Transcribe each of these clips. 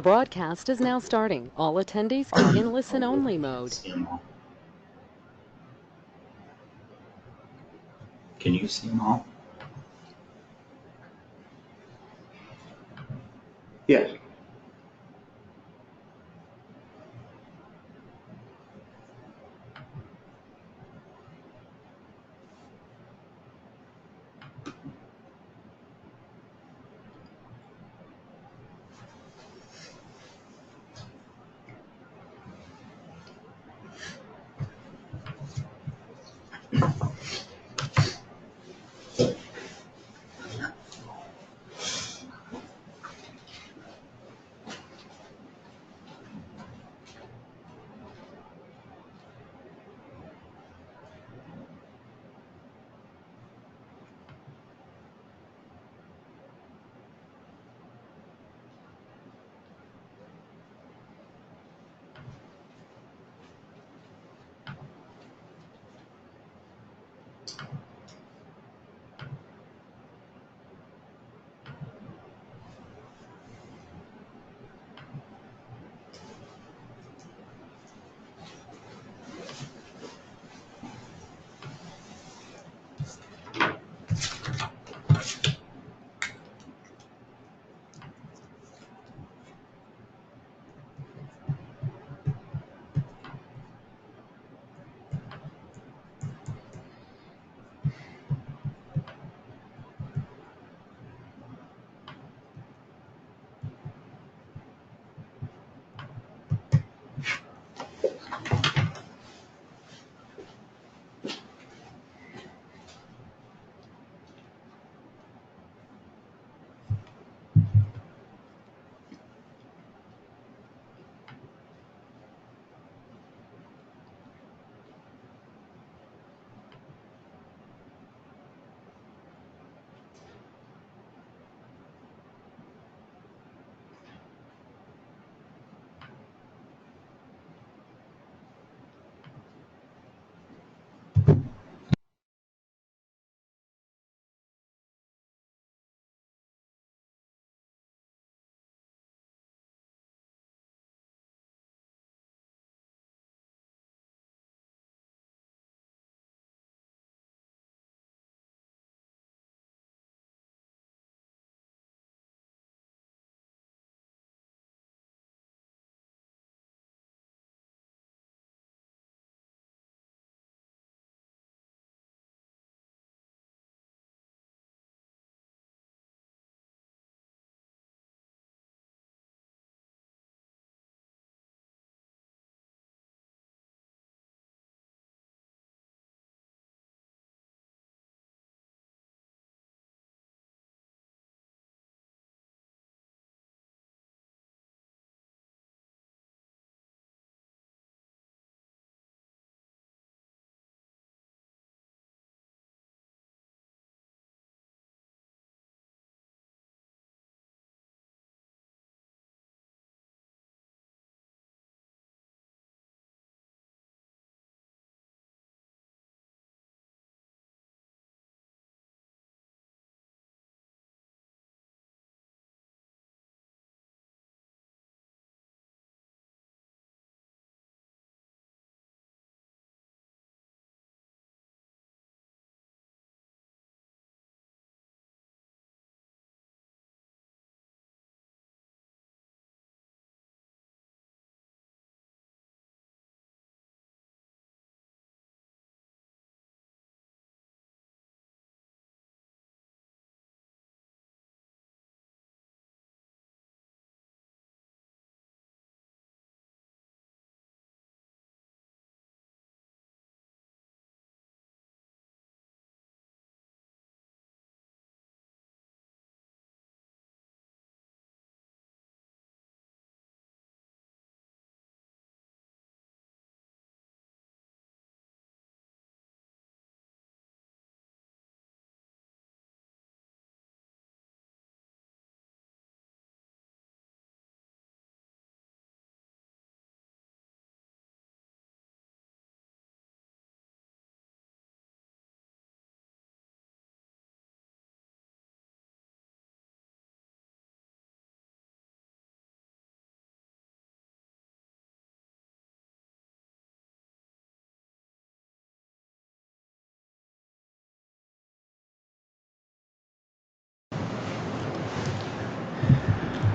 The broadcast is now starting. All attendees are in listen-only mode. Can you see them all? Yes.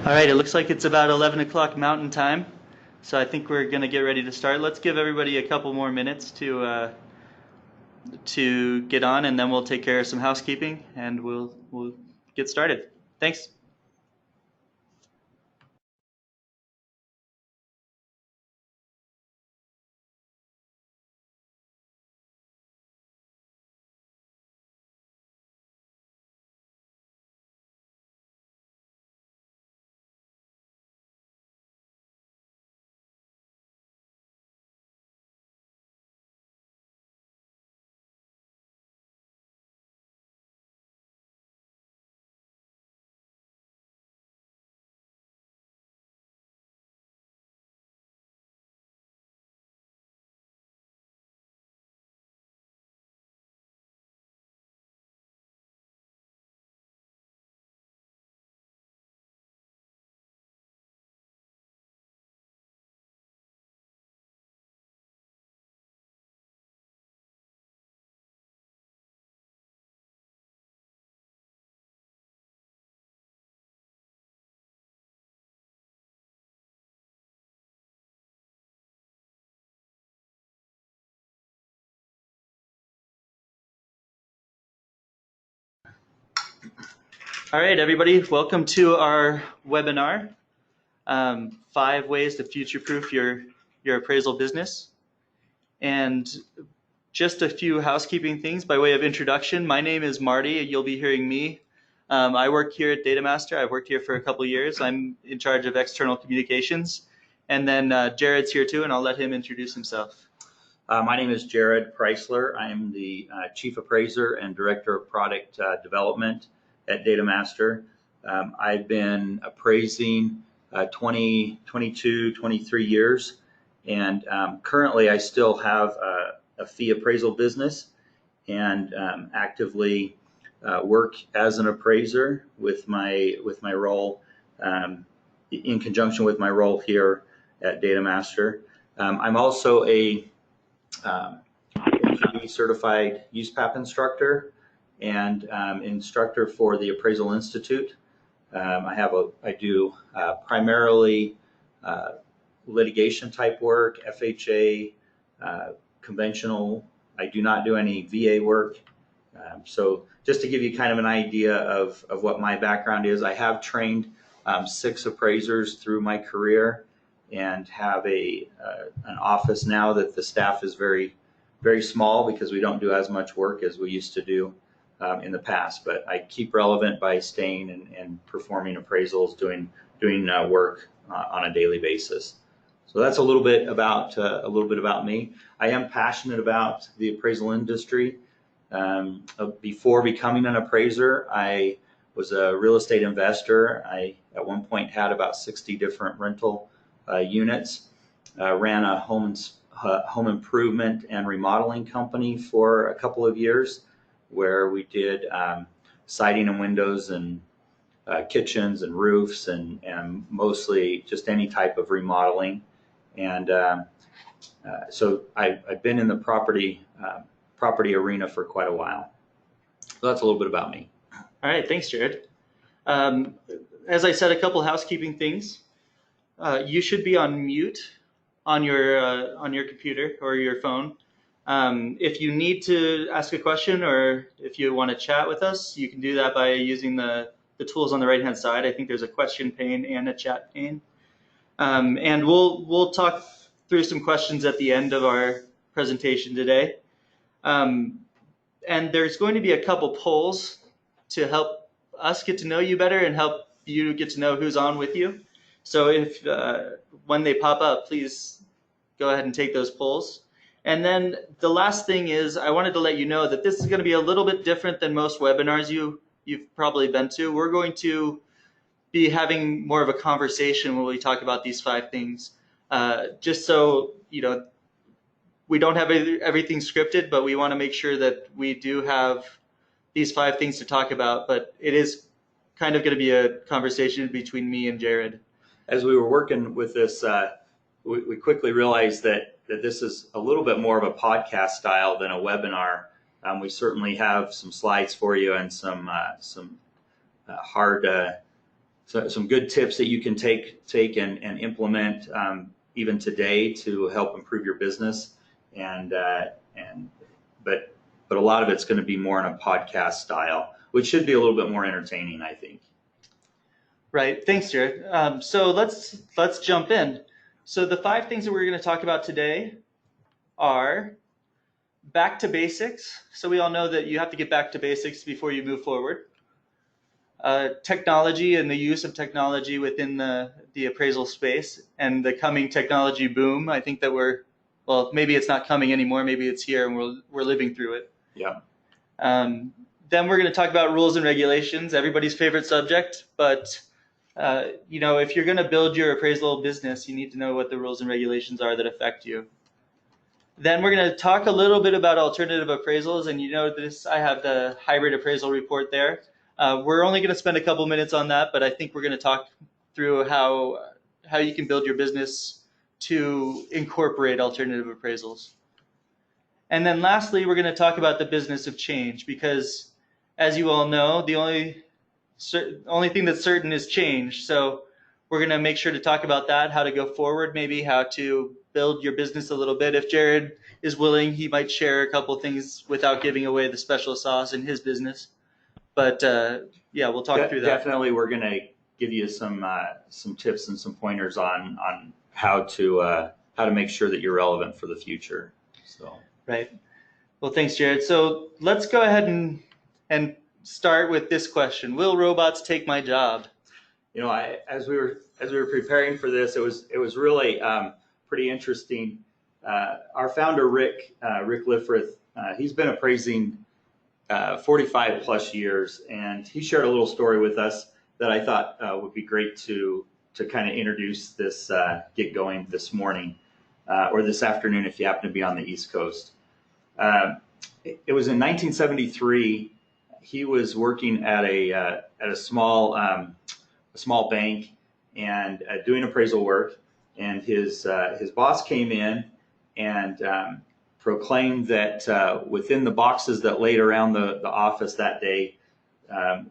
All right, it looks like it's about 11 o'clock Mountain Time, so I think we're going to get ready to start. Let's give everybody a couple more minutes to get on, and then we'll take care of some housekeeping, and we'll get started. Thanks. All right, everybody, welcome to our webinar, 5 Ways to Future-Proof Your Appraisal Business. And just a few housekeeping things by way of introduction. My name is Marty. You'll be hearing me. I work here at DataMaster. I've worked here for a couple of years. I'm in charge of external communications. And then Jared's here too, and I'll let him introduce himself. My name is Jared Preisler. I'm the Chief Appraiser and Director of Product Development at DataMaster. I've been appraising 23 years, and currently I still have a fee appraisal business and actively work as an appraiser with my role in conjunction with my role here at DataMaster. I'm also a AQB certified USPAP instructor and instructor for the Appraisal Institute. I do primarily litigation type work, FHA, conventional. I do not do any VA work. So just to give you kind of an idea of what my background is, I have trained 6 appraisers through my career and have an office now that the staff is very, very small because we don't do as much work as we used to do in the past. But I keep relevant by staying and performing appraisals, doing work on a daily basis. So that's a little bit about me. I am passionate about the appraisal industry. Before becoming an appraiser, I was a real estate investor. I at one point had about 60 different rental units. Ran a home improvement and remodeling company for a couple of years, where we did siding and windows and kitchens and roofs and mostly just any type of remodeling. And so I've been in the property arena for quite a while. So that's a little bit about me. All right, thanks, Jared. As I said, a couple housekeeping things. You should be on mute on your computer or your phone. If you need to ask a question or if you want to chat with us, you can do that by using the tools on the right-hand side. I think there's a question pane and a chat pane. And we'll talk through some questions at the end of our presentation today. And there's going to be a couple polls to help us get to know you better and help you get to know who's on with you. So if when they pop up, please go ahead and take those polls. And then the last thing is I wanted to let you know that this is going to be a little bit different than most webinars you've probably been to. We're going to be having more of a conversation when we talk about these 5 things. Just so you know, we don't have everything scripted, but we want to make sure that we do have these 5 things to talk about. But it is kind of going to be a conversation between me and Jared. As we were working with this, we quickly realized that this is a little bit more of a podcast style than a webinar. We certainly have some slides for you and some hard so some good tips that you can take and implement even today to help improve your business. But a lot of it's going to be more in a podcast style, which should be a little bit more entertaining, I think. Right. Thanks, Jared. So let's jump in. So the 5 things that we're going to talk about today are back to basics. So we all know that you have to get back to basics before you move forward. Technology and the use of technology within the appraisal space and the coming technology boom. I think that maybe it's not coming anymore. Maybe it's here and we're living through it. Yeah. Then we're going to talk about rules and regulations, everybody's favorite subject. But if you're going to build your appraisal business, you need to know what the rules and regulations are that affect you. Then we're going to talk a little bit about alternative appraisals, and I have the hybrid appraisal report there. We're only going to spend a couple minutes on that, but I think we're going to talk through how you can build your business to incorporate alternative appraisals. And then lastly, we're going to talk about the business of change, because as you all know, the only thing that's certain is change. So we're going to make sure to talk about that, how to go forward, maybe how to build your business a little bit. If Jared is willing, he might share a couple things without giving away the special sauce in his business. But we'll talk through that. Definitely, we're going to give you some tips and some pointers on how to make sure that you're relevant for the future. So. Right. Well, thanks, Jared. So let's go ahead and start with this question: will robots take my job? As we were preparing for this, it was really pretty interesting. Our founder, Rick Liffrith, he's been appraising 45 plus years, and he shared a little story with us that I thought would be great to kind of introduce this, get going this morning or this afternoon if you happen to be on the East Coast. It was in 1973. He was working at a small bank and doing appraisal work, and his boss came in and proclaimed that within the boxes that laid around the office that day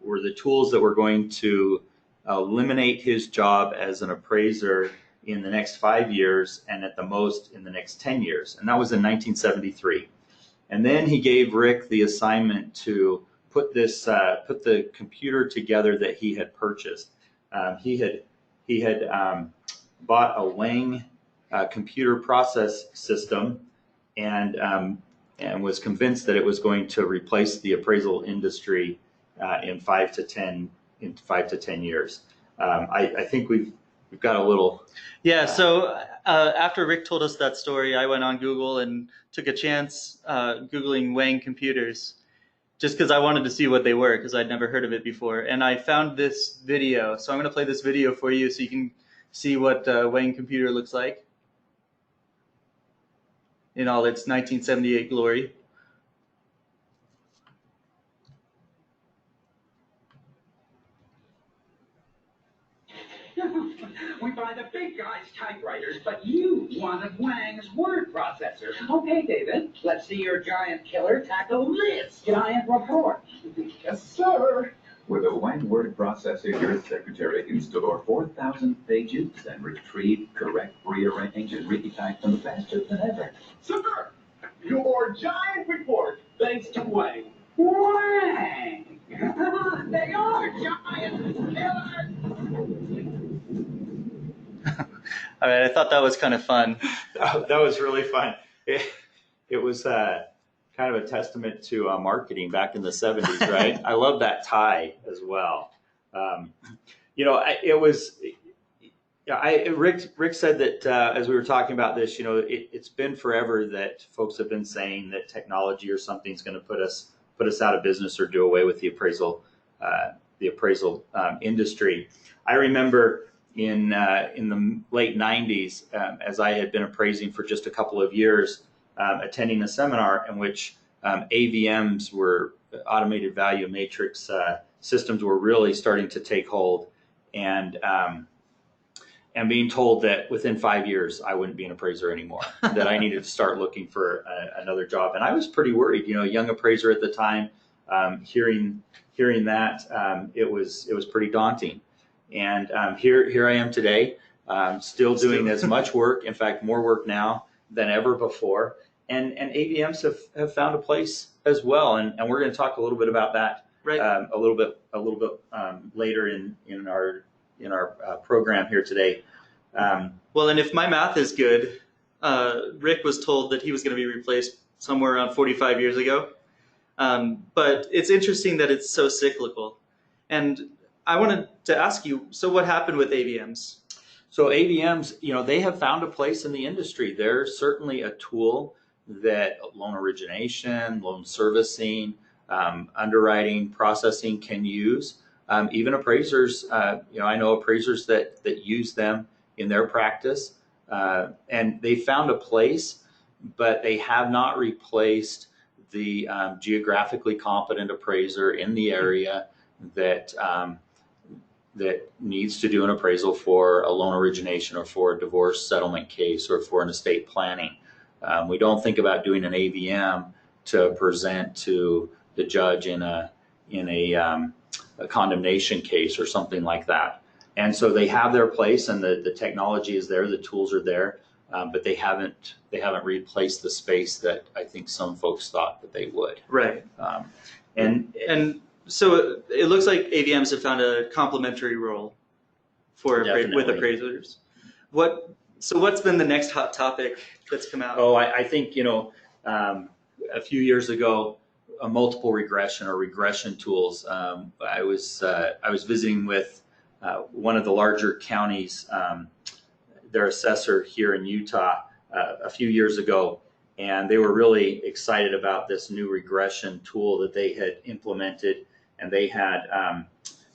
were the tools that were going to eliminate his job as an appraiser in the next 5 years, and at the most in the next 10 years. And that was in 1973. And then he gave Rick the assignment to put the computer together that he had purchased. He had bought a Wang computer process system, and was convinced that it was going to replace the appraisal industry in 5 to 10 years. I think we've got a little. Yeah. So after Rick told us that story, I went on Google and took a chance Googling Wang computers, just because I wanted to see what they were, because I'd never heard of it before. And I found this video. So I'm going to play this video for you so you can see what Wang computer looks like in all its 1978 glory. We buy the big guys' typewriters, but you wanted Wang's word processor. Okay, David, let's see your giant killer tackle this giant report. Yes, sir. With a Wang word processor, your secretary can store 4,000 pages and retrieve, correct, rearrange, and retype them faster than ever. Sir, your giant report, thanks to Wang. Wang! They are giant killers! All right, I thought that was kind of fun. That was really fun. It was kind of a testament to marketing back in the 70s, right? I love that tie as well. Rick said that as we were talking about this, it's been forever that folks have been saying that technology or something's going to put us out of business or do away with the appraisal industry. I remember in the late 90s, as I had been appraising for just a couple of years, attending a seminar in which AVMs were automated value matrix systems were really starting to take hold, and being told that within 5 years I wouldn't be an appraiser anymore, that I needed to start looking for another job. And I was pretty worried, a young appraiser at the time, hearing that, it was pretty daunting. And here I am today, still doing as much work, in fact, more work now than ever before. And AVMs have found a place as well. And we're going to talk a little bit about that a little bit later in our program here today. Well, and if my math is good, Rick was told that he was going to be replaced somewhere around 45 years ago. But it's interesting that it's so cyclical. And I wanted to ask you, so what happened with AVMs? So AVMs, they have found a place in the industry. They're certainly a tool that loan origination, loan servicing, underwriting, processing can use. Even appraisers, I know appraisers that use them in their practice. And they found a place, but they have not replaced the geographically competent appraiser in the area that needs to do an appraisal for a loan origination or for a divorce settlement case or for an estate planning. We don't think about doing an AVM to present to the judge in a condemnation case or something like that. And so they have their place, and the technology is there, the tools are there, but they haven't replaced the space that I think some folks thought that they would. Right. And so it looks like AVMs have found a complementary role with appraisers. So what's been the next hot topic that's come out? Oh, I think a few years ago, a multiple regression or regression tools. I was visiting with one of the larger counties, their assessor here in Utah, a few years ago, and they were really excited about this new regression tool that they had implemented. And they had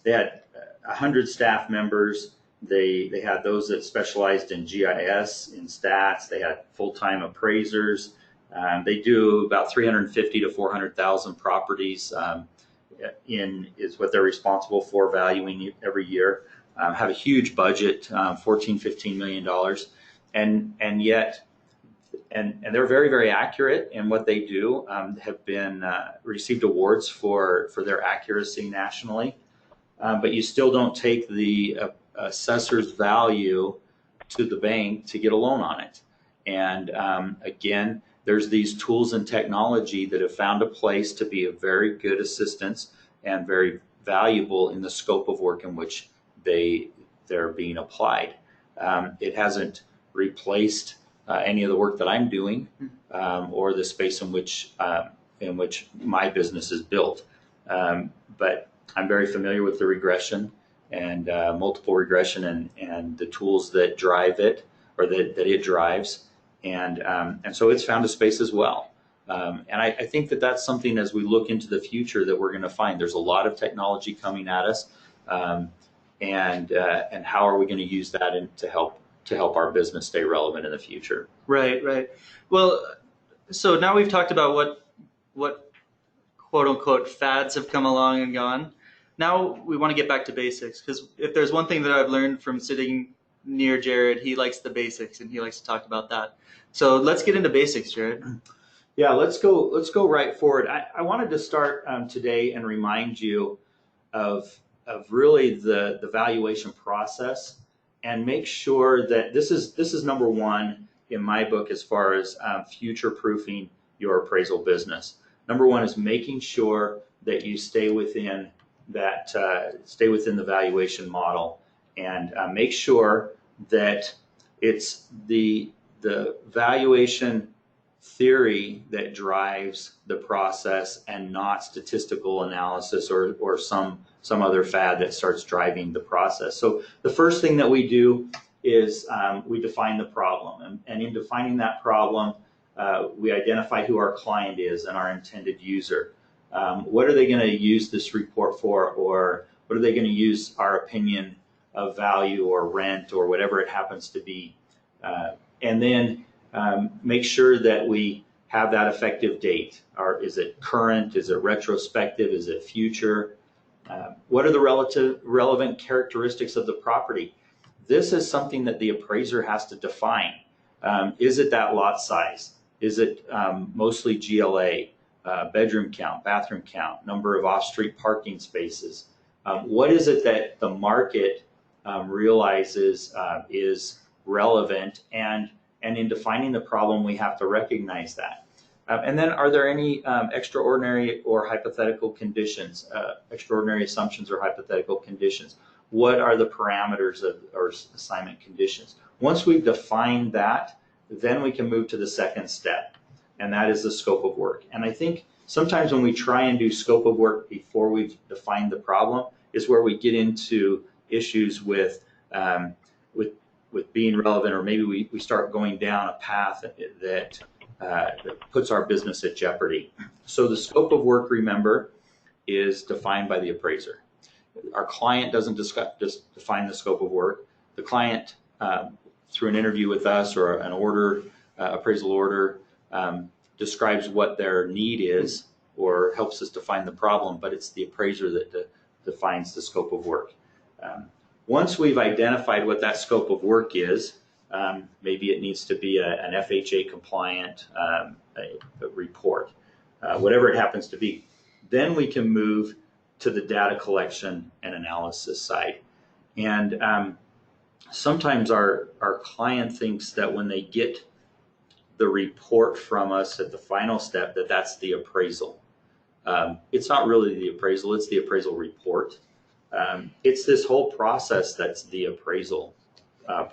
100 staff members. They had those that specialized in GIS, in stats. They had full-time appraisers. They do about 350 to 400,000 properties is what they're responsible for valuing every year. Have a huge budget, $14-15 million, and yet they're very, very accurate in what they do. Have been received awards for their accuracy nationally, but you still don't take the assessor's value to the bank to get a loan on it. And again, there's these tools and technology that have found a place to be a very good assistance and very valuable in the scope of work in which they're being applied. It hasn't replaced any of the work that I'm doing or the space in which my business is built. But I'm very familiar with the regression and multiple regression and the tools that drive it or that it drives. And so it's found a space as well. And I think that's something as we look into the future that we're going to find. There's a lot of technology coming at us. And how are we going to use that to help our business stay relevant in the future? Right. Well, so now we've talked about what quote unquote fads have come along and gone. Now we want to get back to basics, because if there's one thing that I've learned from sitting near Jared, he likes the basics and he likes to talk about that. So let's get into basics, Jared. Yeah, let's go right forward. I wanted to start today and remind you of really the valuation process, and make sure that this is number one in my book as far as future proofing your appraisal business. Number one is making sure that you stay within the valuation model, and make sure that it's the valuation theory that drives the process and not statistical analysis or some other fad that starts driving the process. So the first thing that we do is we define the problem, and in defining that problem, we identify who our client is and our intended user. What are they going to use this report for, or what are they going to use our opinion of value or rent or whatever it happens to be, and then make sure that we have that effective date. Or is it current? Is it retrospective? Is it future? What are the relevant characteristics of the property? This is something that the appraiser has to define. Is it that lot size? Is it mostly GLA, bedroom count, bathroom count, number of off-street parking spaces? What is it that the market realizes is relevant, and in defining the problem, we have to recognize that. And then, are there any extraordinary or hypothetical conditions, extraordinary assumptions or hypothetical conditions? What are the parameters of or assignment conditions? Once we've defined that, then we can move to the second step, and that is the scope of work. And I think sometimes when we try and do scope of work before we've defined the problem is where we get into issues with being relevant, or maybe we start going down a path that puts our business at jeopardy. So the scope of work, remember, is defined by the appraiser. Our client doesn't just define the scope of work. The client, through an interview with us or an order, appraisal order, describes what their need is or helps us define the problem, but it's the appraiser that defines the scope of work. Once we've identified what that scope of work is, maybe it needs to be an FHA compliant a report, whatever it happens to be, then we can move to the data collection and analysis side. And sometimes our client thinks that when they get the report from us at the final step, that's the appraisal. It's not really the appraisal, it's the appraisal report. It's this whole process that's the appraisal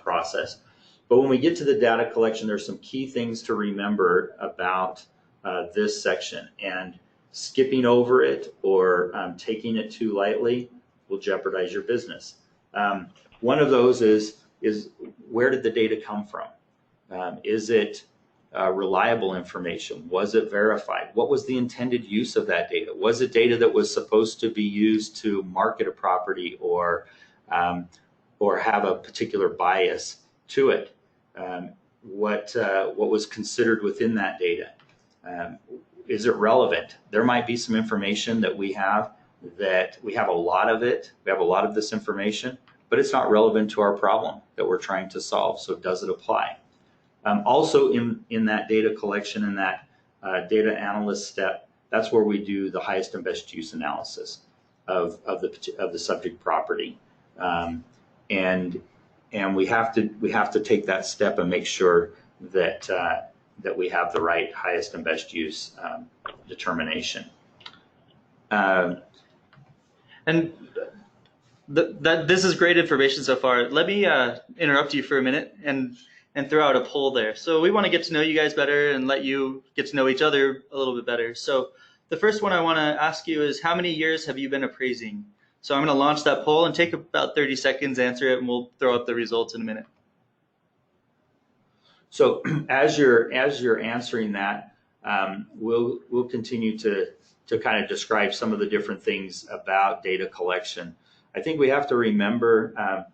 process. But when we get to the data collection, there's some key things to remember about this section, and skipping over it or taking it too lightly will jeopardize your business. One of those is where did the data come from? Is it reliable information? Was it verified? What was the intended use of that data? Was it data that was supposed to be used to market a property or have a particular bias to it? What was considered within that data? Is it relevant? There might be some information that we have a lot of it. We have a lot of this information, but it's not relevant to our problem that we're trying to solve. So does it apply? Also in that data collection and that data analyst step, that's where we do the highest and best use analysis of the subject property. And we have to take that step and make sure that we have the right highest and best use determination. And this is great information so far. Let me interrupt you for a minute and throw out a poll there. So we want to get to know you guys better and let you get to know each other a little bit better. So the first one I want to ask you is, how many years have you been appraising? So I'm going to launch that poll and take about 30 seconds, answer it, and we'll throw up the results in a minute. So as you're answering that, we'll continue to kind of describe some of the different things about data collection. I think we have to remember,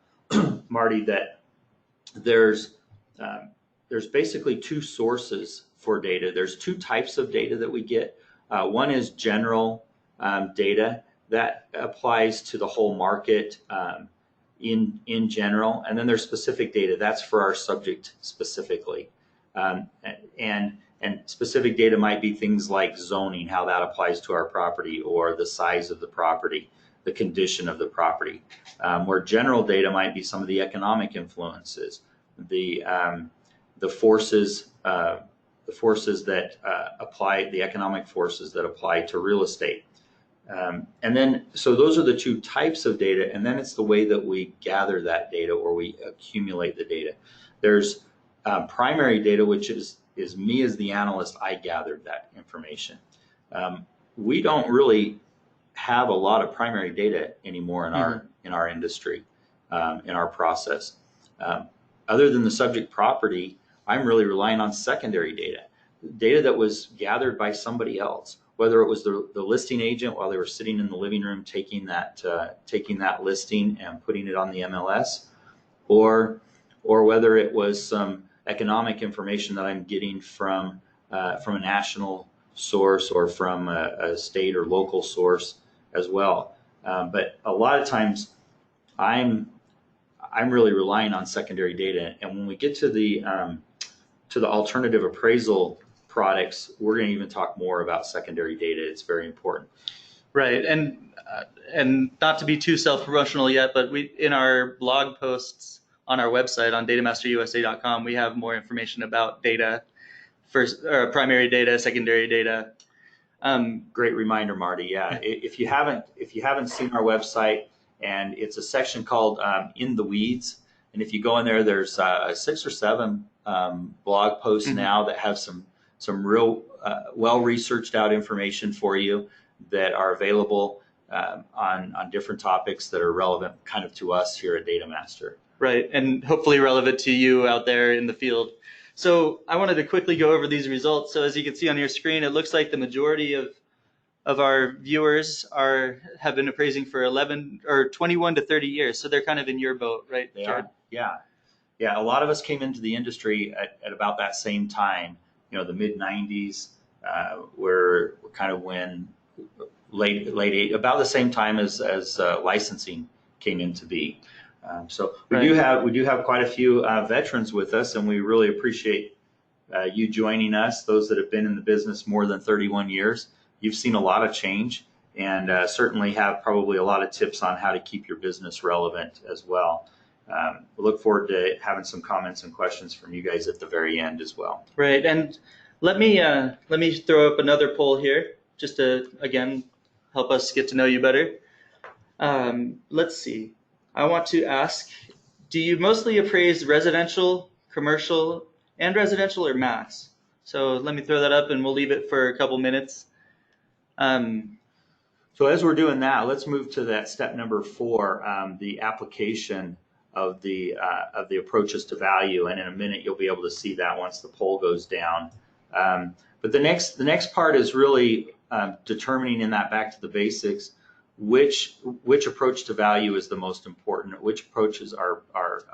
Marty, that there's basically two sources for data. There's two types of data that we get. One is general data that applies to the whole market in general, and then there's specific data that's for our subject specifically. And specific data might be things like zoning, how that applies to our property, or the size of the property, the condition of the property. Where general data might be some of the economic influences, the forces that apply, the economic forces that apply to real estate. And then, so those are the two types of data, and then it's the way that we gather that data or we accumulate the data. There's primary data, which is me as the analyst, I gathered that information. We don't really have a lot of primary data anymore in our industry, in our process. Other than the subject property, I'm really relying on secondary data that was gathered by somebody else, whether it was the listing agent while they were sitting in the living room taking that listing and putting it on the MLS, or whether it was some economic information that I'm getting from a national source or from a state or local source as well. But a lot of times I'm really relying on secondary data. And when we get to the alternative appraisal products, we're going to even talk more about secondary data. It's very important. Right, and not to be too self-promotional yet, but in our blog posts on our website on datamasterusa.com, we have more information about data, primary data, secondary data. Great reminder, Marty. Yeah, if you haven't seen our website, and it's a section called In the Weeds, and if you go in there, there's 6 or 7 blog posts now that have some real well researched out information for you that are available on different topics that are relevant kind of to us here at DataMaster. Right, and hopefully relevant to you out there in the field. So I wanted to quickly go over these results. So as you can see on your screen, it looks like the majority of our viewers have been appraising for 21 to 30 years. So they're kind of in your boat, right? They are. Yeah. A lot of us came into the industry at about that same time. The mid '90s, were kind of when late about the same time as licensing came into being. So we do have quite a few veterans with us, and we really appreciate you joining us. Those that have been in the business more than 31 years, you've seen a lot of change, and certainly have probably a lot of tips on how to keep your business relevant as well. We look forward to having some comments and questions from you guys at the very end as well. Right, and let me throw up another poll here, just to again help us get to know you better. Let's see. I want to ask, do you mostly appraise residential, commercial, and residential, or mass? So let me throw that up, and we'll leave it for a couple minutes. So as we're doing that, let's move to that step number 4, the application of the approaches to value. And in a minute, you'll be able to see that once the poll goes down. But the next part is really determining, in that back to the basics, which approach to value is the most important, which approaches are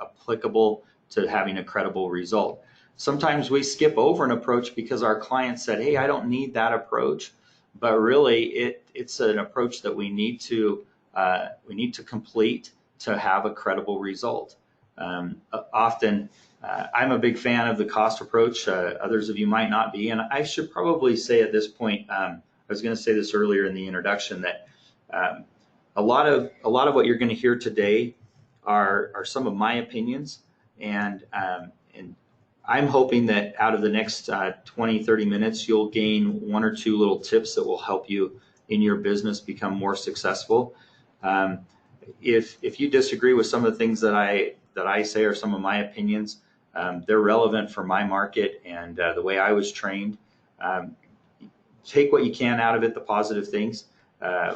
applicable to having a credible result. Sometimes we skip over an approach because our client said, hey, I don't need that approach, but really it's an approach that we need to complete to have a credible result. Often I'm a big fan of the cost approach. Others of you might not be, and I should probably say at this point, I was going to say this earlier in the introduction, that a lot of what you're going to hear today are some of my opinions, and I'm hoping that out of the next 20, 30 minutes, you'll gain 1 or 2 little tips that will help you in your business become more successful. If you disagree with some of the things that I say or some of my opinions, they're relevant for my market and the way I was trained. Take what you can out of it, the positive things.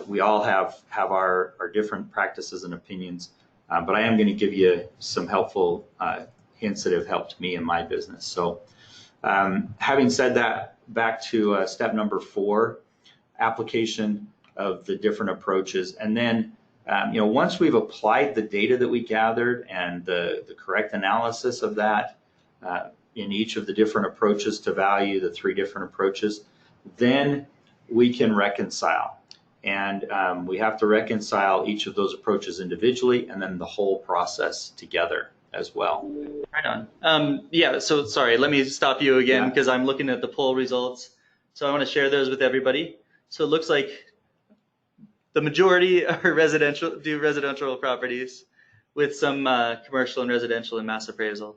We all have our different practices and opinions, but I am going to give you some helpful hints that have helped me in my business. So having said that, back to step number 4, application of the different approaches. And then once we've applied the data that we gathered and the correct analysis of that in each of the different approaches to value, the 3 different approaches, then we can reconcile. And we have to reconcile each of those approaches individually and then the whole process together as well. Right on. Yeah, so sorry, let me stop you again because I'm looking at the poll results. So I want to share those with everybody. So it looks like the majority are residential properties with some commercial and residential and mass appraisal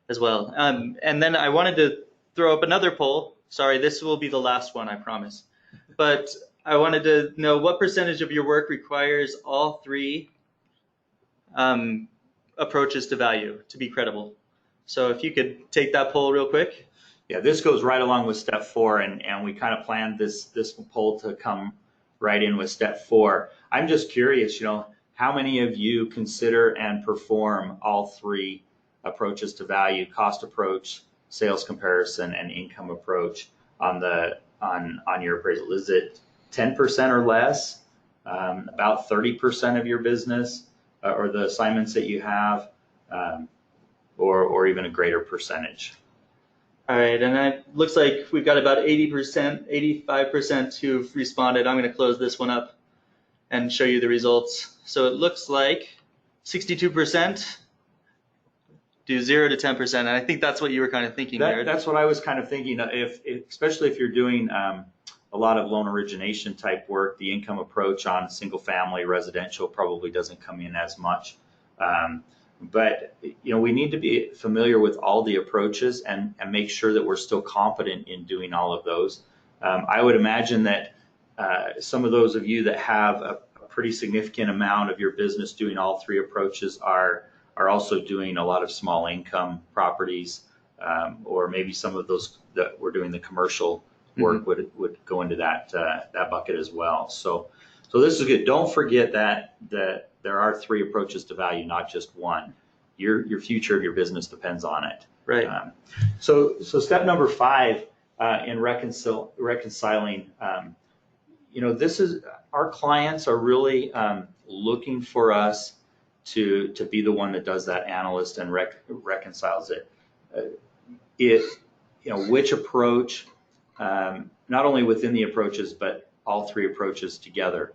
as well. And then I wanted to throw up another poll. Sorry, this will be the last one, I promise. But I wanted to know what percentage of your work requires all 3 approaches to value to be credible. So if you could take that poll real quick. Yeah, this goes right along with step 4, and we kind of planned this poll to come right in with step 4. I'm just curious, how many of you consider and perform all 3 approaches to value: cost approach, sales comparison, and income approach on your appraisal? Is it 10% or less? About 30% of your business or the assignments that you have, or even a greater percentage? All right, and it looks like we've got about 80%, 85% who've responded. I'm going to close this one up and show you the results. So it looks like 62% do 0 to 10%, and I think that's what you were kind of thinking there. That's what I was kind of thinking. Especially if you're doing a lot of loan origination type work. The income approach on single family residential probably doesn't come in as much. But we need to be familiar with all the approaches and make sure that we're still competent in doing all of those. I would imagine that some of those of you that have a pretty significant amount of your business doing all three approaches are also doing a lot of small income properties, or maybe some of those that we're doing the commercial work would go into that bucket as well. So this is good. Don't forget that there are three approaches to value, not just one. Your future of your business depends on it. Right. So step number 5 in reconciling. This is, our clients are really looking for us to be the one that does that analyst and reconciles it. Which approach, not only within the approaches, but all three approaches together.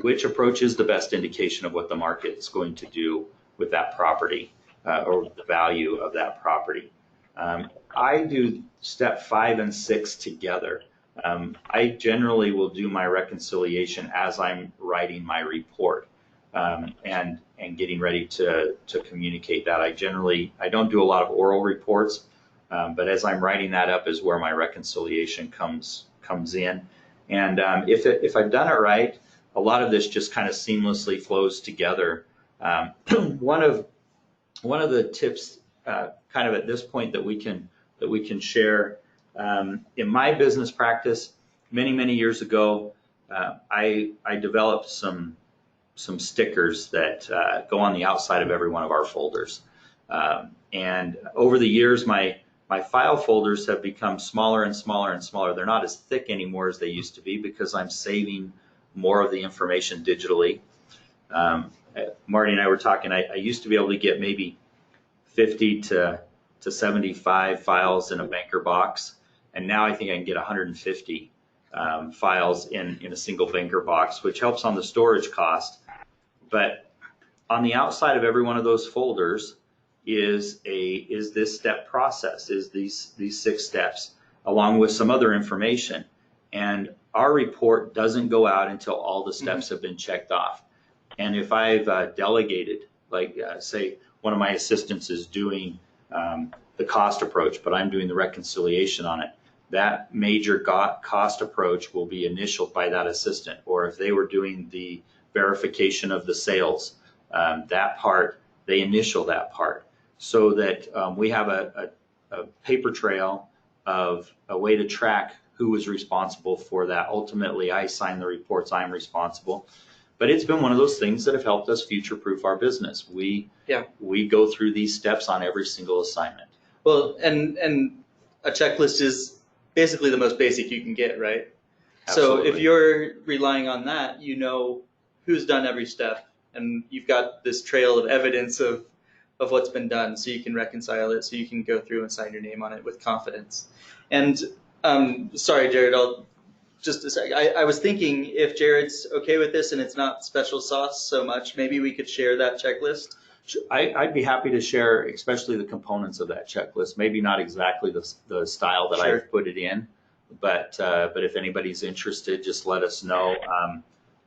Which approach is the best indication of what the market's going to do with that property, or the value of that property. I do step 5 and 6 together. I generally will do my reconciliation as I'm writing my report, and getting ready to communicate that. I don't do a lot of oral reports, but as I'm writing that up is where my reconciliation comes in. And if I've done it right, a lot of this just kind of seamlessly flows together. One of the tips, kind of at this point that we can share, in my business practice, many years ago, I developed some stickers that go on the outside of every one of our folders. And over the years, my file folders have become smaller and smaller and smaller. They're not as thick anymore as they used to be because I'm saving more of the information digitally. Marty and I were talking, I used to be able to get maybe 50 to 75 files in a banker box, and now I think I can get 150 files in a single banker box, which helps on the storage cost. But on the outside of every one of those folders is this step process, is these 6 steps, along with some other information. And our report doesn't go out until all the steps have been checked off. And if I've delegated, like say one of my assistants is doing the cost approach, but I'm doing the reconciliation on it, that major cost approach will be initialed by that assistant. Or if they were doing the verification of the sales, that part, they initial that part, so that we have a paper trail of a way to track who was responsible for that. Ultimately, I sign the reports, I'm responsible. But it's been one of those things that have helped us future-proof our business. We go through these steps on every single assignment. Well, and a checklist is basically the most basic you can get, right? Absolutely. So if you're relying on that, you know who's done every step, and you've got this trail of evidence of what's been done, so you can reconcile it, so you can go through and sign your name on it with confidence. And sorry, Jared, I'll just a sec. I was thinking, if Jared's okay with this and it's not special sauce so much, maybe we could share that checklist. I'd be happy to share, especially the components of that checklist. Maybe not exactly the style that Sure. I've put it in, but if anybody's interested, just let us know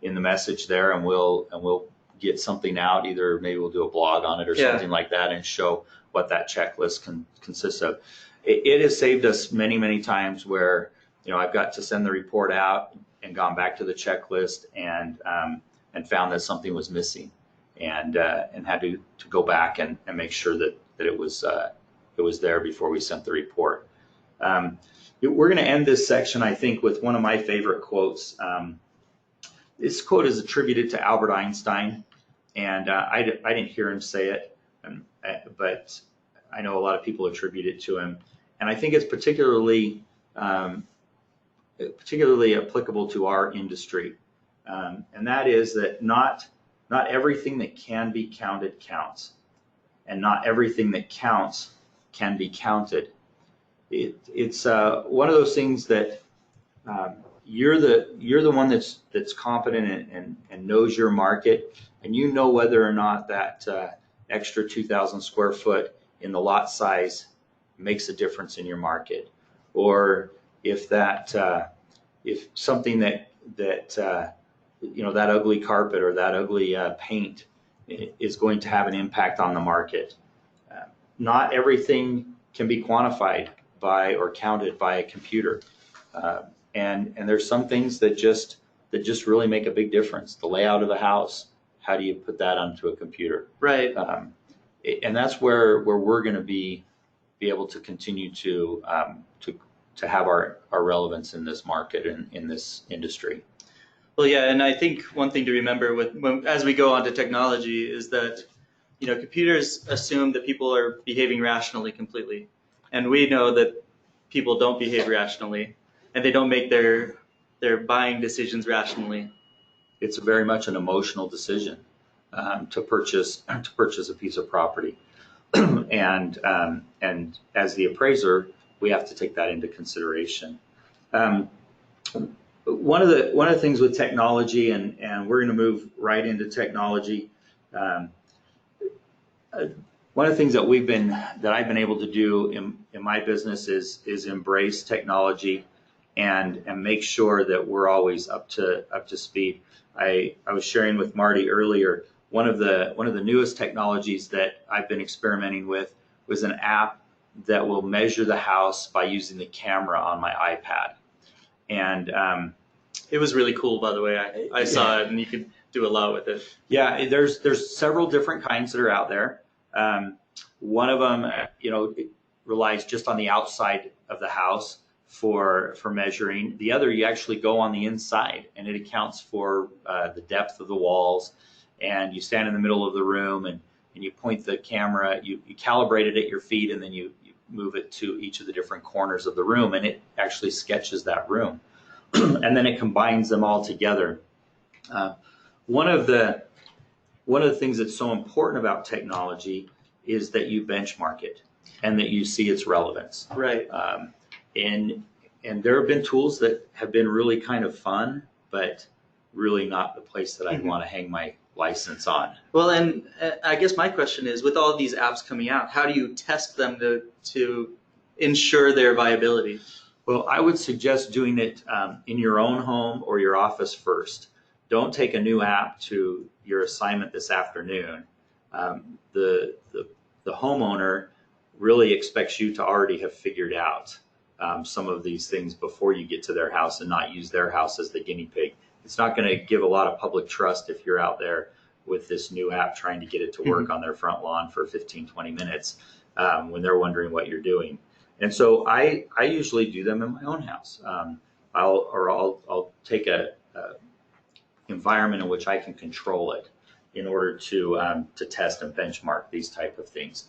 in the message there, and we'll get something out. Either maybe we'll do a blog on it or something like that, and show what that checklist consists of. It has saved us many times where I've got to send the report out and gone back to the checklist and found that something was missing, and had to go back and make sure that it was there before we sent the report. We're going to end this section, I think, with one of my favorite quotes. This quote is attributed to Albert Einstein, and I didn't hear him say it, but I know a lot of people attribute it to him, and I think it's particularly applicable to our industry, and that is that not everything that can be counted counts, and not everything that counts can be counted. It's one of those things that you're the one that's competent and knows your market, and you know whether or not that extra 2,000 square foot in the lot size makes a difference in your market, or if that if something that that ugly carpet or that ugly paint is going to have an impact on the market. Not everything can be quantified by or counted by a computer, and there's some things that just really make a big difference. The layout of the house, how do you put that onto a computer? Right. And that's where we're going to be able to continue to have our relevance in this market and in this industry. Well, yeah, and I think one thing to remember as we go on to technology is that, computers assume that people are behaving rationally completely, and we know that people don't behave rationally, and they don't make their buying decisions rationally. It's very much an emotional decision to purchase a piece of property, and as the appraiser, we have to take that into consideration. One of the things with technology, and we're going to move right into technology. One of the things that I've been able to do in my business is embrace technology and make sure that we're always up to speed. I was sharing with Marty earlier, one of the newest technologies that I've been experimenting with was an app that will measure the house by using the camera on my iPad. And it was really cool, by the way. I saw it, and you could do a lot with it. Yeah, there's several different kinds that are out there. One of them, it relies just on the outside of the house for measuring. The other, you actually go on the inside, and it accounts for the depth of the walls. And you stand in the middle of the room, and you point the camera. You calibrate it at your feet, and then you move it to each of the different corners of the room, and it actually sketches that room. And then it combines them all together. One of the things that's so important about technology is that you benchmark it and that you see its relevance. Right. And there have been tools that have been really kind of fun, but really not the place that I'd want to hang my license on. Well, and I guess my question is, with all of these apps coming out, how do you test them to ensure their viability? Well, I would suggest doing it in your own home or your office first. Don't take a new app to your assignment this afternoon. The homeowner really expects you to already have figured out some of these things before you get to their house and not use their house as the guinea pig. It's not going to give a lot of public trust if you're out there with this new app trying to get it to work on their front lawn for 15, 20 minutes when they're wondering what you're doing. And so I usually do them in my own house. I'll take a environment in which I can control it in order to test and benchmark these type of things.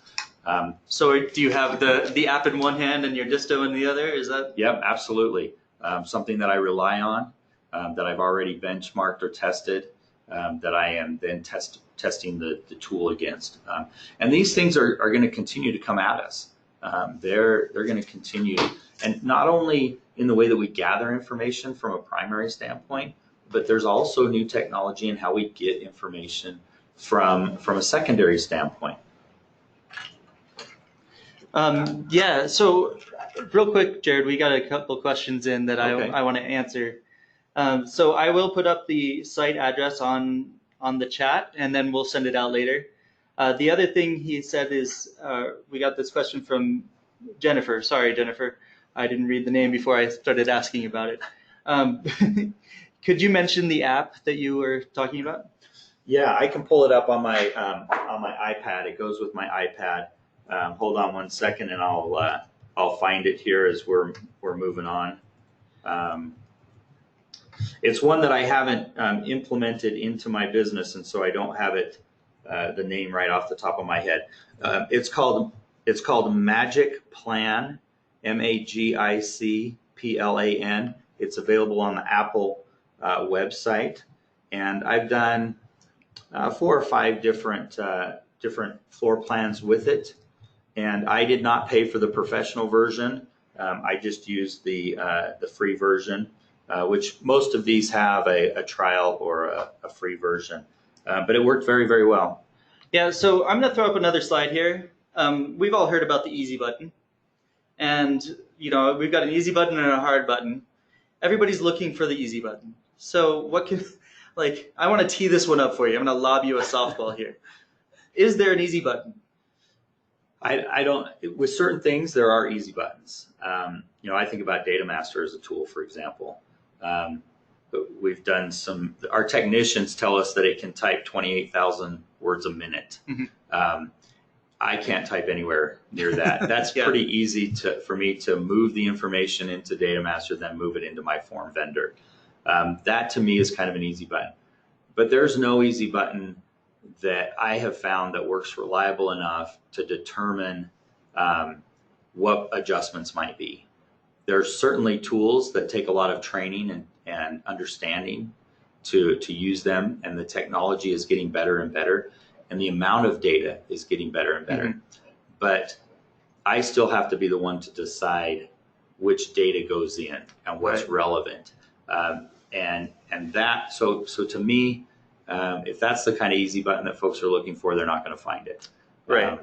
So do you have the app in one hand and your disto in the other? Is that? Yep, absolutely. Something that I rely on, that I've already benchmarked or tested, that I am then testing the tool against. And these things are going to continue to come at us. They're going to continue, and not only in the way that we gather information from a primary standpoint, but there's also new technology in how we get information from a secondary standpoint. Yeah, so real quick, Jared, we got a couple questions in that Okay. I want to answer. So I will put up the site address on the chat, and then we'll send it out later. The other thing he said is, we got this question from Jennifer. Sorry, Jennifer. I didn't read the name before I started asking about it. Could you mention the app that you were talking about? Yeah, I can pull it up on my iPad. It goes with my iPad. Hold on one second, and I'll find it here as we're moving on. It's one that I haven't implemented into my business, and so I don't have it the name right off the top of my head. It's called Magic Plan, MAGICPLAN. It's available on the Apple website, and I've done 4 or 5 different floor plans with it. And I did not pay for the professional version. I just used the free version, which most of these have a trial or a free version. But it worked very, very well. Yeah, so I'm going to throw up another slide here. We've all heard about the easy button. And, we've got an easy button and a hard button. everybody's looking for the easy button. So what can, like, I want to tee this one up for you. I'm going to lob you a softball here. Is there an easy button? I don't, with certain things, there are easy buttons. I think about Data Master as a tool, for example. But we've done our technicians tell us that it can type 28,000 words a minute. I can't type anywhere near that. That's pretty easy for me to move the information into Data Master, then move it into my form vendor. That to me is kind of an easy button. But there's no easy button that I have found that works reliable enough to determine what adjustments might be. There's certainly tools that take a lot of training and understanding to use them, and the technology is getting better and better, and the amount of data is getting better and better. But I still have to be the one to decide which data goes in and what's relevant. And that, so to me, if that's the kind of easy button that folks are looking for, they're not going to find it. Right.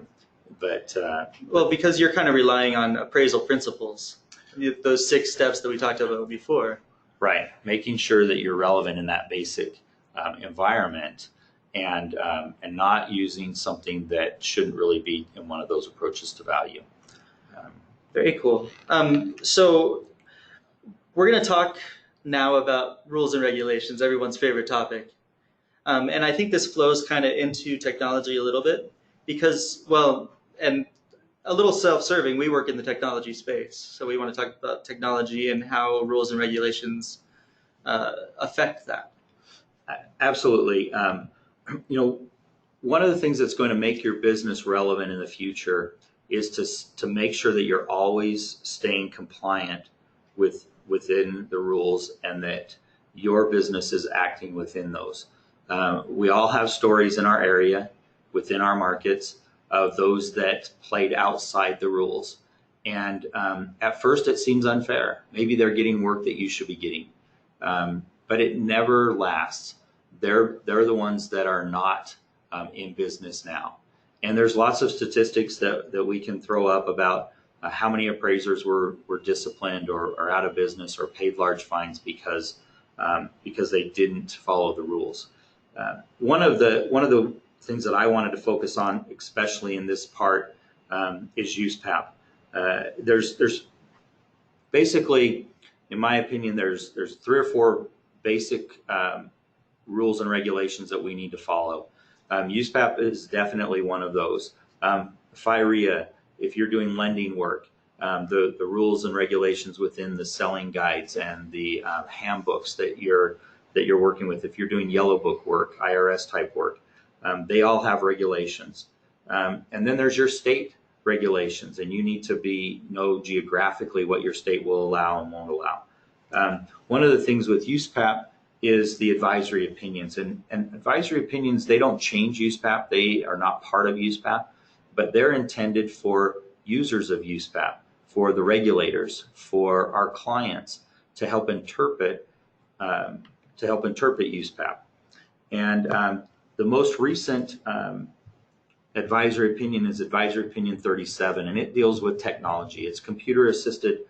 Well, because you're kind of relying on appraisal principles, those 6 steps that we talked about before. Right. Making sure that you're relevant in that basic environment, and not using something that shouldn't really be in one of those approaches to value. Very cool. So we're going to talk now about rules and regulations, everyone's favorite topic. And I think this flows kind of into technology a little bit because, well, and a little self-serving, we work in the technology space. So we want to talk about technology and how rules and regulations affect that. Absolutely. One of the things that's going to make your business relevant in the future is to make sure that you're always staying compliant within the rules, and that your business is acting within those. We all have stories in our area, within our markets, of those that played outside the rules. And at first it seems unfair. Maybe they're getting work that you should be getting, but it never lasts. They're the ones that are not in business now. And there's lots of statistics that we can throw up about how many appraisers were disciplined or out of business or paid large fines because they didn't follow the rules. One of the things that I wanted to focus on, especially in this part, is USPAP. There's basically, in my opinion, there's 3 or 4 basic rules and regulations that we need to follow. USPAP is definitely one of those. FIREA, if you're doing lending work, the rules and regulations within the selling guides and the handbooks that you're working with. If you're doing yellow book work, IRS type work, they all have regulations. And then there's your state regulations, and you need to know geographically what your state will allow and won't allow. One of the things with USPAP is the advisory opinions, and advisory opinions, they don't change USPAP. They are not part of USPAP, but they're intended for users of USPAP, for the regulators, for our clients, to help interpret USPAP. And the most recent advisory opinion is Advisory Opinion 37, and it deals with technology. It's computer-assisted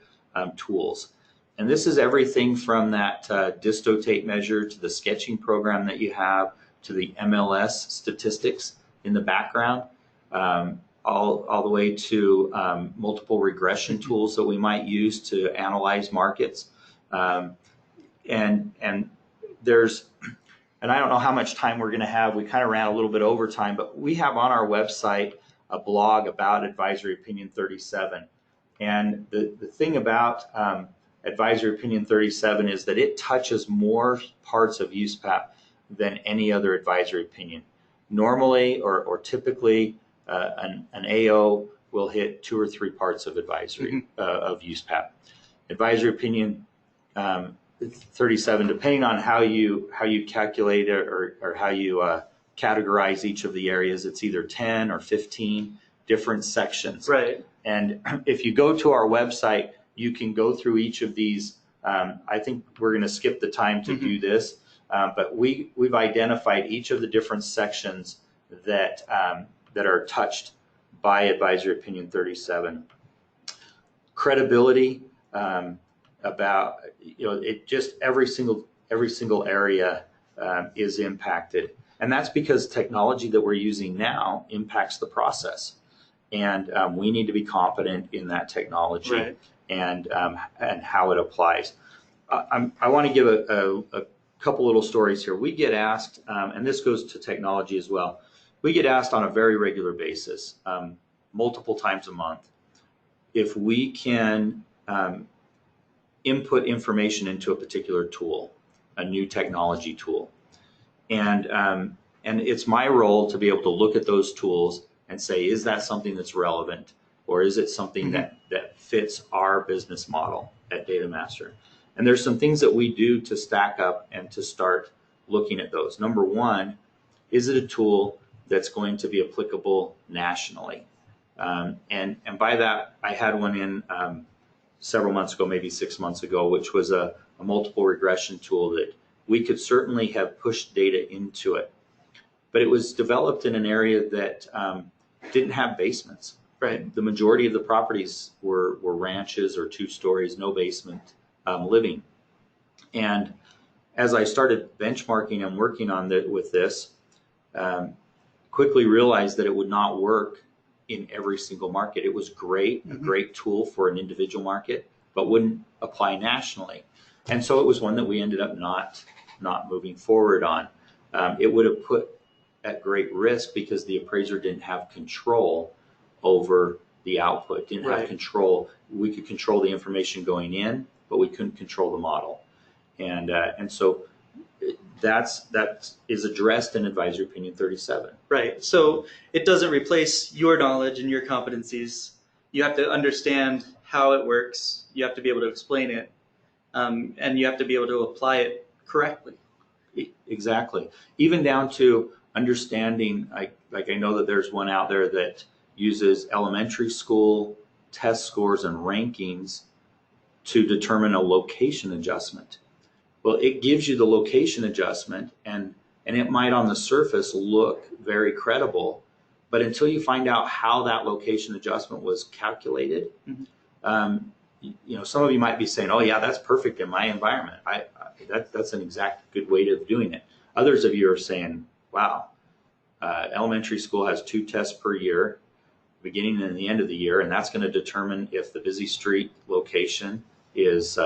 tools. And this is everything from that disto tape measure to the sketching program that you have to the MLS statistics in the background, all the way to multiple regression tools that we might use to analyze markets. And I don't know how much time we're going to have. We kind of ran a little bit over time, but we have on our website a blog about Advisory Opinion 37. And the thing about Advisory Opinion 37 is that it touches more parts of USPAP than any other advisory opinion. Normally or typically, an AO will hit 2 or 3 parts of advisory of USPAP. Advisory Opinion 37, depending on how you calculate it or how you categorize each of the areas, it's either 10 or 15 different sections. Right. And if you go to our website, you can go through each of these. I think we're going to skip the time to do this, but we've identified each of the different sections that are touched by Advisory Opinion 37. Credibility. about, it just every single area is impacted. And that's because technology that we're using now impacts the process. And we need to be confident in that technology, Right. and how it applies. I want to give a couple little stories here. We get asked, and this goes to technology as well, we get asked on a very regular basis, multiple times a month, if we can input information into a particular tool, a new technology tool. And it's my role to be able to look at those tools and say, is that something that's relevant, or is it something that fits our business model at Data Master? And there's some things that we do to stack up and to start looking at those. Number one, is it a tool that's going to be applicable nationally? And by that, I had one in several months ago, maybe 6 months ago, which was a multiple regression tool that we could certainly have pushed data into it. But it was developed in an area that didn't have basements. Right. The majority of the properties were ranches or 2 stories, no basement living. And as I started benchmarking and working on with this, quickly realized that it would not work in every single market. It was great, a great tool for an individual market, but wouldn't apply nationally. And so it was one that we ended up not moving forward on. It would have put at great risk because the appraiser didn't have control over the output, didn't have control. We could control the information going in, but we couldn't control the model. And so that is addressed in Advisory Opinion 37. Right. So it doesn't replace your knowledge and your competencies. You have to understand how it works. You have to be able to explain it, and you have to be able to apply it correctly. Exactly. Even down to understanding, I know that there's one out there that uses elementary school test scores and rankings to determine a location adjustment. Well, it gives you the location adjustment, and it might on the surface look very credible, but until you find out how that location adjustment was calculated, some of you might be saying, oh yeah, that's perfect in my environment. That's an exact good way of doing it. Others of you are saying, wow, elementary school has 2 tests per year, beginning and the end of the year, and that's going to determine if the busy street location is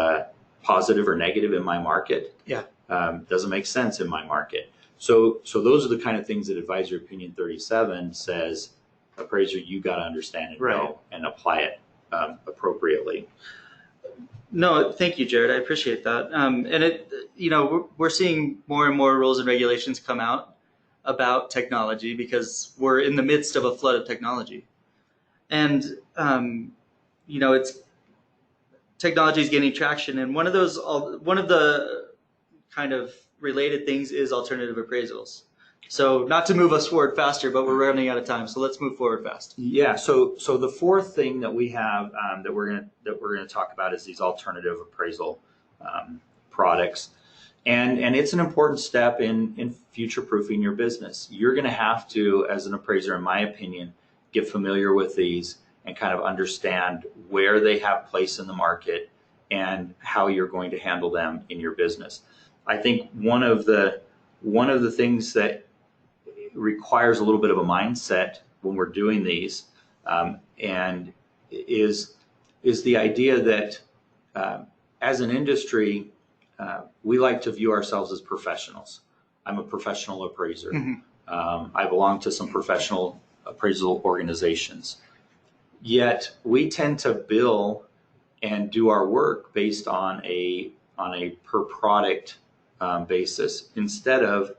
positive or negative in my market. Yeah. Doesn't make sense in my market. So those are the kind of things that Advisory Opinion 37 says, appraiser, you got to understand and know and apply it appropriately. No, thank you, Jared. I appreciate that. And we're seeing more and more rules and regulations come out about technology because we're in the midst of a flood of technology. And, technology is gaining traction. And one of the kind of related things is alternative appraisals. So not to move us forward faster, but we're running out of time. So let's move forward fast. Yeah. So the fourth thing that we have that we're gonna talk about is these alternative appraisal products, and it's an important step in future proofing your business. You're going to have to, as an appraiser, in my opinion, get familiar with these and kind of understand where they have place in the market and how you're going to handle them in your business. I think one of the things that requires a little bit of a mindset when we're doing these, and is the idea that as an industry, we like to view ourselves as professionals. I'm a professional appraiser. I belong to some professional appraisal organizations. Yet we tend to bill and do our work based on a per product basis instead of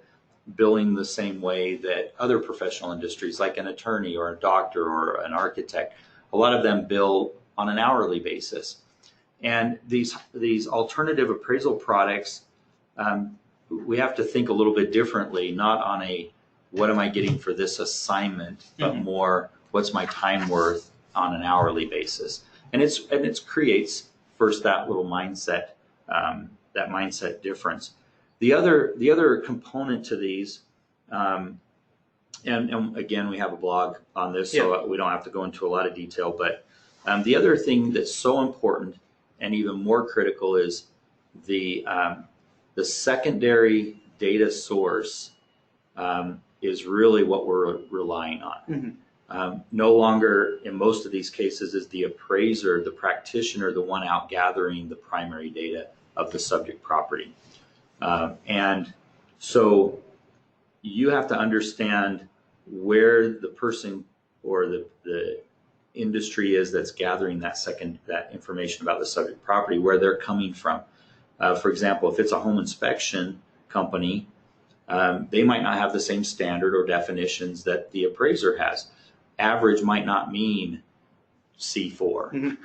billing the same way that other professional industries, like an attorney or a doctor or an architect, a lot of them bill on an hourly basis. And these alternative appraisal products, we have to think a little bit differently, not on a what am I getting for this assignment, but more what's my time worth on an hourly basis. And it creates first that little mindset, that mindset difference. The other component to these, and again, we have a blog on this, so we don't have to go into a lot of detail, but the other thing that's so important and even more critical is the secondary data source is really what we're relying on. Mm-hmm. No longer, in most of these cases, is the appraiser, the practitioner, the one out gathering the primary data of the subject property. And so you have to understand where the person or the industry is that's gathering that information about the subject property, where they're coming from. For example, if it's a home inspection company, they might not have the same standard or definitions that the appraiser has. Average might not mean C4.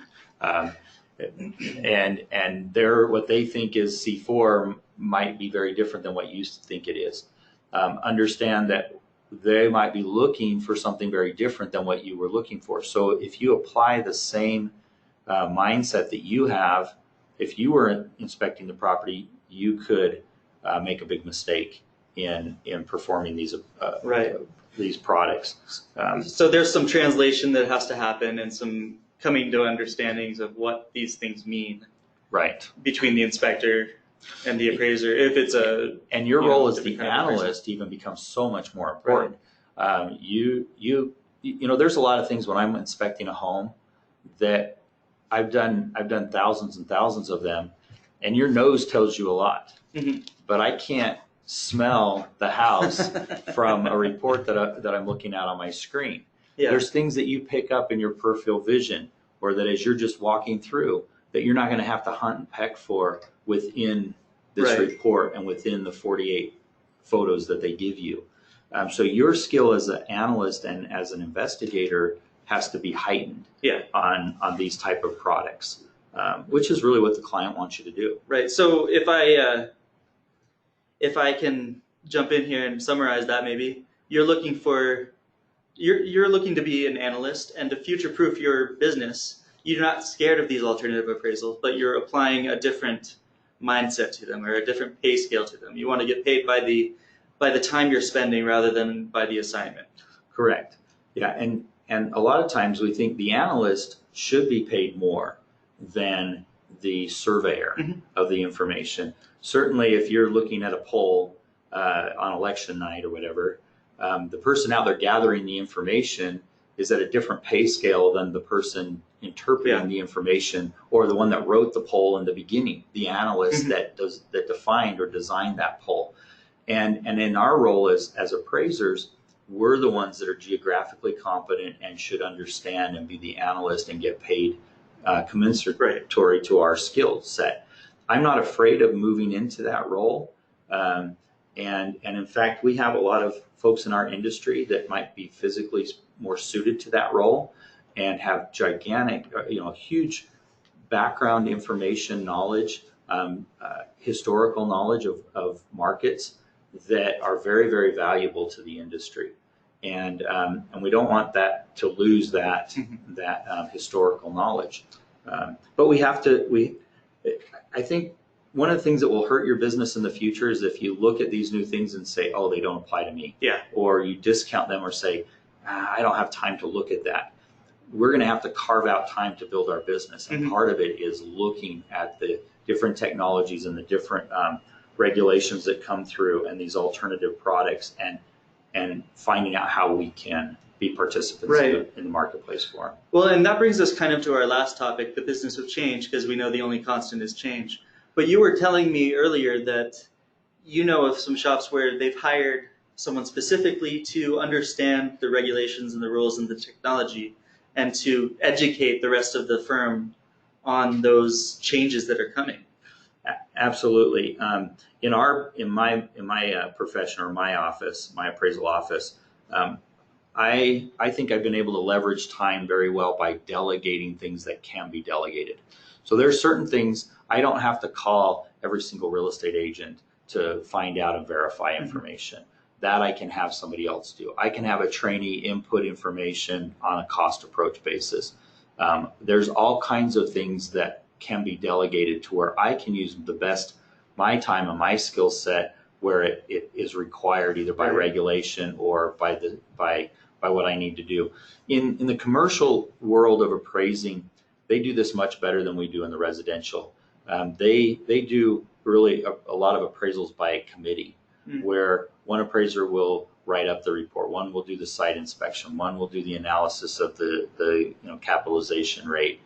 Mm-hmm. And what they think is C4 might be very different than what you think it is. Understand that they might be looking for something very different than what you were looking for. So if you apply the same mindset that you have, if you were inspecting the property, you could make a big mistake in performing these these products. So there's some translation that has to happen and some coming to understandings of what these things mean. Right. Between the inspector and the appraiser, if it's and your role as the analyst even becomes so much more important. Right. You know, there's a lot of things when I'm inspecting a home that I've done thousands and thousands of them, and your nose tells you a lot. Mm-hmm. But I can't smell the house from a report that I'm looking at on my screen. Yeah. There's things that you pick up in your peripheral vision, or that as you're just walking through, that you're not going to have to hunt and peck for within this report and within the 48 photos that they give you. So your skill as an analyst and as an investigator has to be heightened on these type of products, which is really what the client wants you to do. Right. So if I can jump in here and summarize that, maybe you're looking to be an analyst and to future-proof your business. You're not scared of these alternative appraisals, but you're applying a different mindset to them or a different pay scale to them. You want to get paid by the time you're spending rather than by the assignment. Correct. Yeah, and a lot of times we think the analyst should be paid more than the surveyor of the information. Certainly, if you're looking at a poll on election night or whatever, the person out there gathering the information is at a different pay scale than the person interpreting the information, or the one that wrote the poll in the beginning, the analyst that defined or designed that poll. And in our role as appraisers, we're the ones that are geographically competent and should understand and be the analyst and get paid commensuratory to our skill set. I'm not afraid of moving into that role. And in fact, we have a lot of folks in our industry that might be physically more suited to that role and have gigantic, huge background information knowledge, historical knowledge of markets that are very, very valuable to the industry. And we don't want that to lose that historical knowledge. But we have to, I think one of the things that will hurt your business in the future is if you look at these new things and say, oh, they don't apply to me. Yeah. Or you discount them or say, I don't have time to look at that. We're going to have to carve out time to build our business. And part of it is looking at the different technologies and the different regulations that come through and these alternative products and finding out how we can be participants in the marketplace for them. Well, and that brings us kind of to our last topic, the business of change, because we know the only constant is change. But you were telling me earlier that you know of some shops where they've hired someone specifically to understand the regulations and the rules and the technology and to educate the rest of the firm on those changes that are coming. Absolutely. In my profession or my office, my appraisal office, I think I've been able to leverage time very well by delegating things that can be delegated. So there are certain things I don't have to call every single real estate agent to find out and verify information. That I can have somebody else do. I can have a trainee input information on a cost approach basis. There's all kinds of things that can be delegated to where I can use my time and my skill set where it is required either by regulation or by what I need to do. In the commercial world of appraising, They do this much better than we do in the residential. They do really a lot of appraisals by committee, where one appraiser will write up the report, one will do the site inspection, one will do the analysis of the capitalization rate.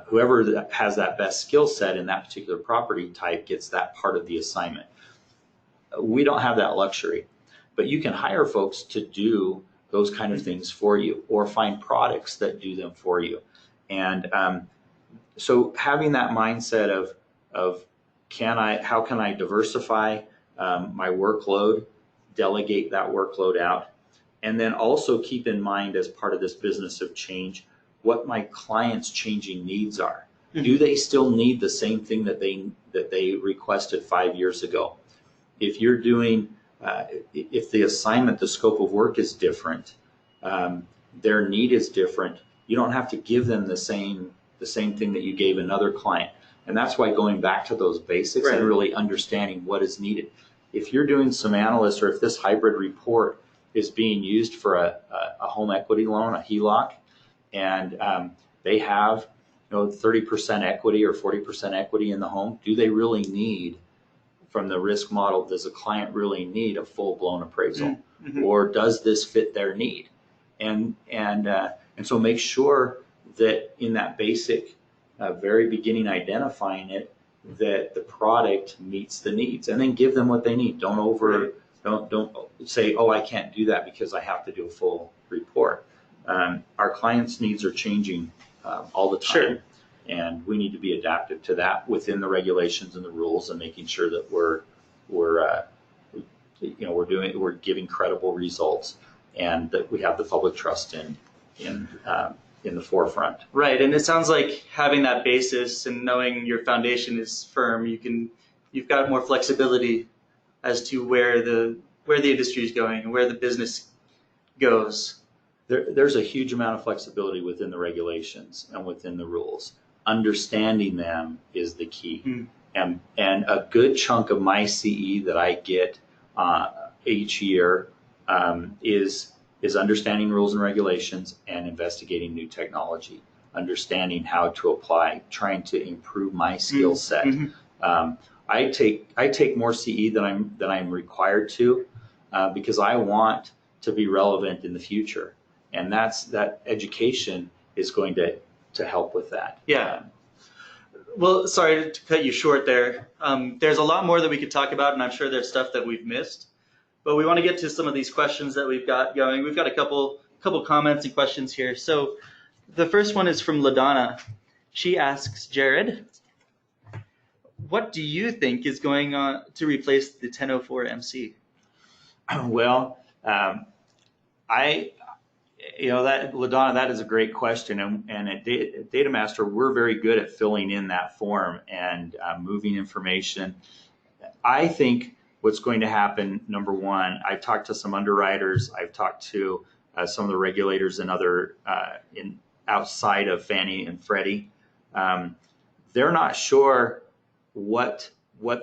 Whoever has that best skill set in that particular property type gets that part of the assignment. We don't have that luxury, but you can hire folks to do those kind of things for you, or find products that do them for you. And so having that mindset of how can I diversify my workload, delegate that workload out, and then also keep in mind, as part of this business of change, what my clients' changing needs are. Do they still need the same thing that they requested 5 years ago? If you're doing, if the assignment, the scope of work is different, their need is different, you don't have to give them the same thing that you gave another client. And that's why going back to those basics and really understanding what is needed. If you're doing some analysis, or if this hybrid report is being used for a home equity loan, a HELOC, and they have 30% equity or 40% equity in the home, do they really need, from the risk model, does a client really need a full-blown appraisal? Or does this fit their need? And so make sure that in that basic very beginning, identifying it, that the product meets the needs, and then give them what they need. Don't say, oh, I can't do that because I have to do a full report. Our clients' needs are changing all the time, and we need to be adaptive to that within the regulations and the rules, and making sure that we're giving credible results, and that we have the public trust in the forefront. Right, and it sounds like having that basis and knowing your foundation is firm, you've got more flexibility as to where the industry is going and where the business goes. There's a huge amount of flexibility within the regulations and within the rules. Understanding them is the key. And a good chunk of my CE that I get each year is understanding rules and regulations and investigating new technology, understanding how to apply, trying to improve my skill set. I take more CE than I'm required to, because I want to be relevant in the future, and that education is going to help with that. Yeah. Well, sorry to cut you short there. There's a lot more that we could talk about, and I'm sure there's stuff that we've missed. But we want to get to some of these questions that we've got going. We've got a couple comments and questions here. So the first one is from LaDonna. She asks, Jared, what do you think is going on to replace the 1004 MC? Well, LaDonna, that is a great question. And at Data Master, we're very good at filling in that form and moving information. I think what's going to happen, number one, I've talked to some underwriters, I've talked to some of the regulators and other outside of Fannie and Freddie. They're not sure what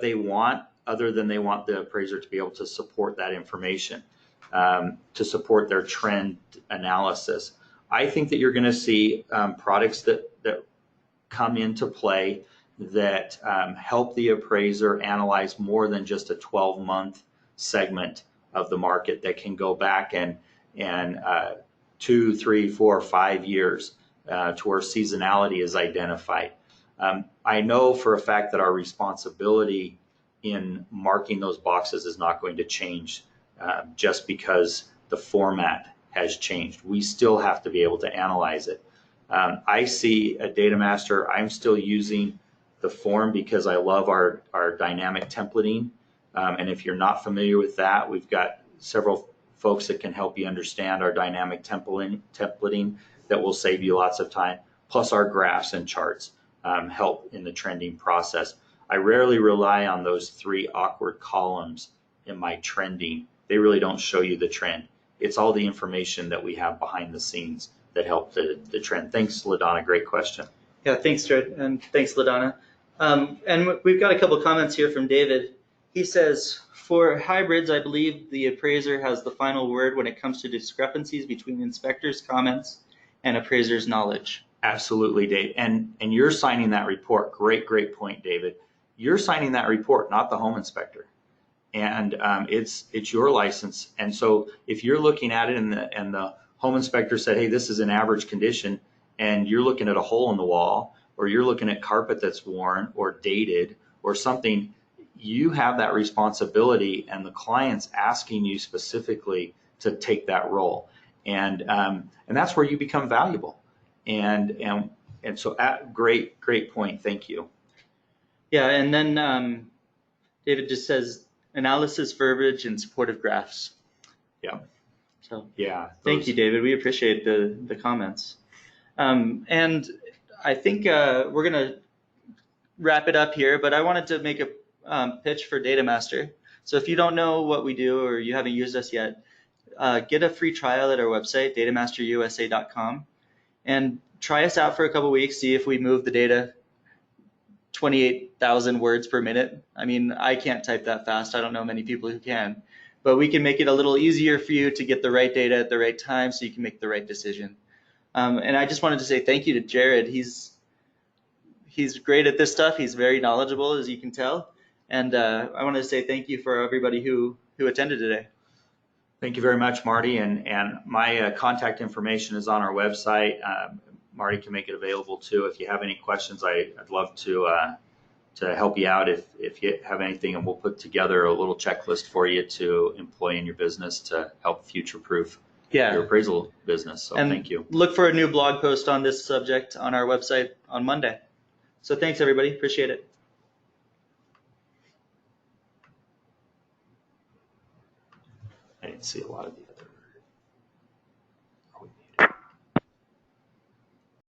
they want, other than they want the appraiser to be able to support that information, to support their trend analysis. I think that you're going to see products that come into play that help the appraiser analyze more than just a 12-month segment of the market, that can go back and 2, 3, 4, 5 years to where seasonality is identified. I know for a fact that our responsibility in marking those boxes is not going to change just because the format has changed. We still have to be able to analyze it. I see a Data Master, I'm still using the form because I love our dynamic templating. And if you're not familiar with that, we've got several folks that can help you understand our dynamic templating that will save you lots of time. Plus our graphs and charts help in the trending process. I rarely rely on those 3 awkward columns in my trending. They really don't show you the trend. It's all the information that we have behind the scenes that help the trend. Thanks, LaDonna. Great question. Yeah, thanks, Jared, and thanks, LaDonna. And we've got a couple comments here from David. He says, for hybrids, I believe the appraiser has the final word when it comes to discrepancies between inspectors' comments and appraisers' knowledge. Absolutely, Dave. And you're signing that report. Great point, David. You're signing that report, not the home inspector. And it's your license. And so if you're looking at it and the home inspector said, hey, this is an average condition, and you're looking at a hole in the wall, or you're looking at carpet that's worn or dated or something, you have that responsibility, and the client's asking you specifically to take that role. And that's where you become valuable. And so great point. Thank you. Yeah, and then David just says analysis, verbiage, and supportive graphs. Yeah. So yeah. Thank you, David. We appreciate the comments. And I think we're gonna wrap it up here, but I wanted to make a pitch for Data Master. So if you don't know what we do or you haven't used us yet, get a free trial at our website, datamasterusa.com, and try us out for a couple weeks, see if we move the data 28,000 words per minute. I mean, I can't type that fast. I don't know many people who can, but we can make it a little easier for you to get the right data at the right time so you can make the right decision. And I just wanted to say thank you to Jared. He's great at this stuff. He's very knowledgeable, as you can tell. And I wanted to say thank you for everybody who attended today. Thank you very much, Marty. And my contact information is on our website. Marty can make it available too. If you have any questions, I'd love to help you out if you have anything, and we'll put together a little checklist for you to employ in your business to help future-proof your appraisal business. So and thank you. Look for a new blog post on this subject on our website on Monday. So thanks, everybody. Appreciate it. I didn't see a lot of these.